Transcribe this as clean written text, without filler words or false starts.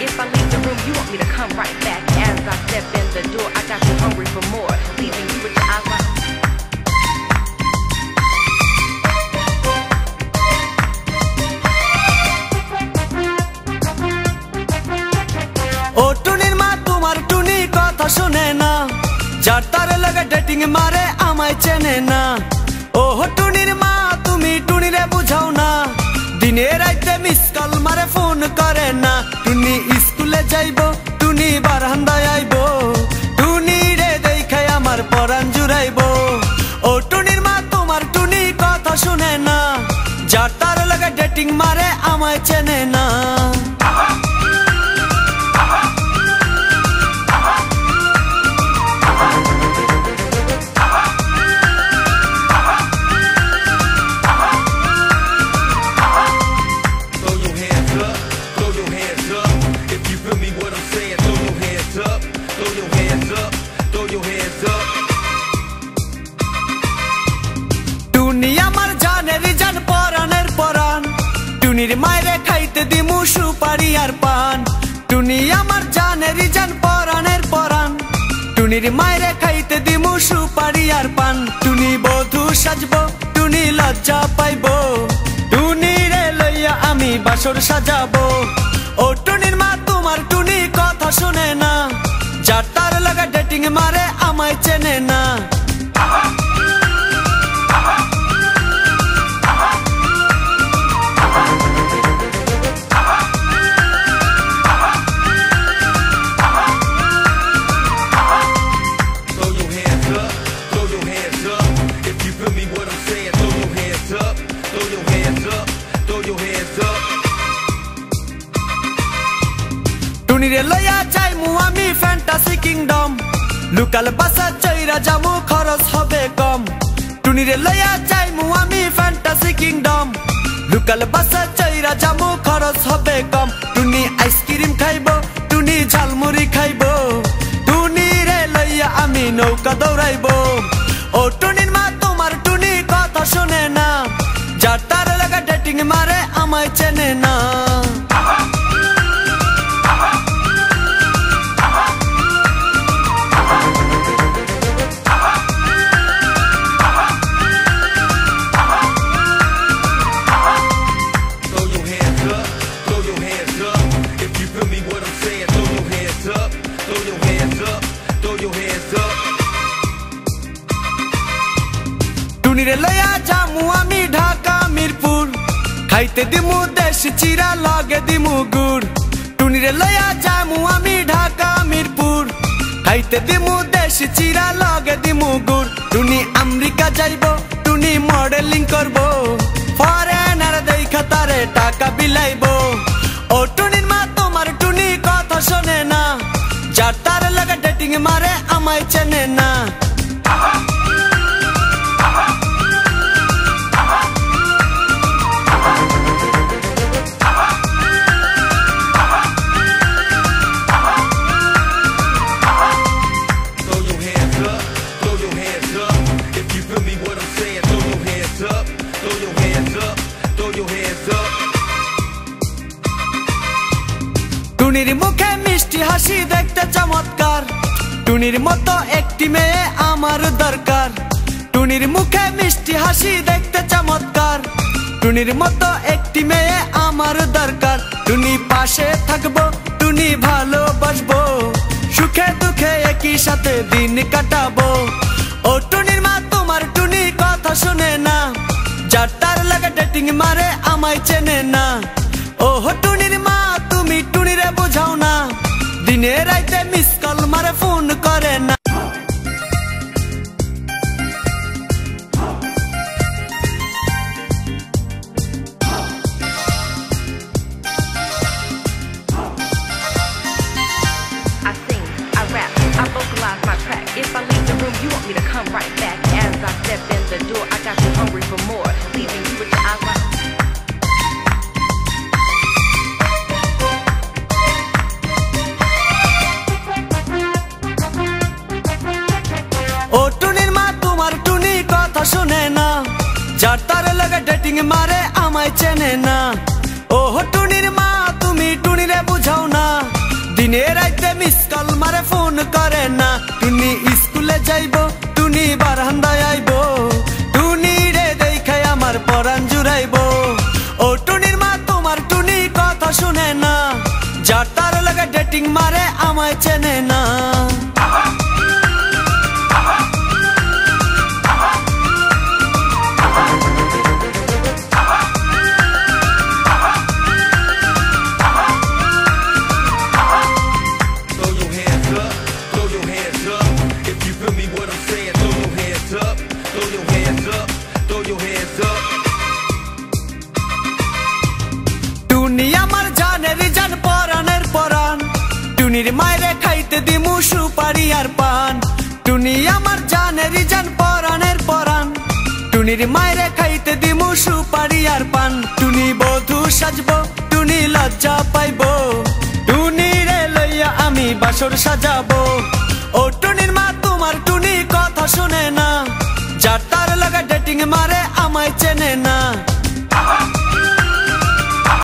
If I leave the room, you want me to come right back. As I step in the door, I got you hungry for more, leaving you with your eyes wide. ओ टुनिर मा तुम्हार टुनी कथा शुने ना jar तारे लगे dating मारे आमाय चेने ना ओ टुनिर मा तुमी टुनिरे बुझाओ ना दिने राइते मिस कल मारे फोन करे ना टुनी स्कूले जाइबो टुनी बारान्दाय आइबो टुनी रे देखे आमार परान जुराइबो ओ टुनिर मा तुम्हार टुनी कथा शुने ना जार तारे लगे डेटिंग मारे आमाय चेने ना টুনির মাইরে খাইতে দিমু সুপারি আর পান টুনি আমার জানেরি জান পরানের পরান টুনির মাইরে খাইতে দিমু সুপারি আর পান টুনি বধূ সাজবো টুনি লজ্জা পাইবো টুনি রে লইয়া আমি বাসর সাজাবো ও টুনির মা তোমার টুনি কথা শুনে না যার তার লাগা ডেটিং মারে আমায় চেনে না টুনিরে লইয়া যাইমু আমি ফ্যান্টাসি কিংডম লোকাল বাসা চইরা যামু খরচ হবে কম টুনিরে লইয়া যাইমু আমি ফ্যান্টাসি কিংডম লোকাল বাসা চইরা যামু খরচ হবে কম টুনি আইসক্রিম খাইবো টুনি ঝালমুড়ি খাইবো টুনি রে লইয়া আমি নৌকা দৌড়াইবো ও টুনির মা তোমার টুনি কথা শুনে না যার তার লাগা ডেটিং মারে আমায় চেনে না টুনিরে লইয়া যামু আমি ঢাকা মিরপুর খাইতে দিমু দেশি চিরা লগে দিমু গুড় টুনিরে লইয়া যামু আমি ঢাকা মিরপুর খাইতে দিমু দেশি চিরা লগে দিমু গুড় টুনি আমেরিকা যাইবো টুনি মডেলিং করবো ফরেনার দেখা তারে টাকা বিলাইবো ও টুনির মা তোমার টুনি কথা শোনে না যার তার লাগা ডেটিং মারে আমায় চেনে না টুনির মুখে মিষ্টি হাসি দেখতে চমৎকার টুনির মতো একটি মেয়ে আমার দরকার টুনির মুখে মিষ্টি হাসি দেখতে চমৎকার টুনির মতো একটি মেয়ে আমার দরকার টুনি পাশে থাকবো টুনি ভালোবাসবো সুখে দুঃখে একই সাথে দিন কাটাবো ও টুনির মা তোমার টুনি কথা শুনে না যার তার লাগা ডেটিং মারে আমায় চেনে না ও টুনির মা তুমি টুনিরে বুঝাও না দিনে রাইতে মিস কল মারে ফোন করে না I sing, I rap, I vocalize my track. If I leave the room, you want me to come right back. As I step in the door, I got you hungry for more, leaving you with your eyes wide. ও টুনির মা তোমার টুনি কথা শুনে না যার তার লাগা dating মারে আমায় চেনে না ও টুনির মা তুমি টুনিরে বুঝাও না ব্যাটিং মারে আমায় চেনে না। টুনি আমার জানের জান পরানের পরান, টুনির মায়েরে খাইতে দিমু সুপারি আর পান। টুনি আমার জানের জান পরানের পরান, টুনির মায়েরে খাইতে দিমু সুপারি আর পান। টুনি বধূ সাজবো, টুনি লজ্জা পাইবো, টুনি রে লইয়া আমি বাসর সাজাবো।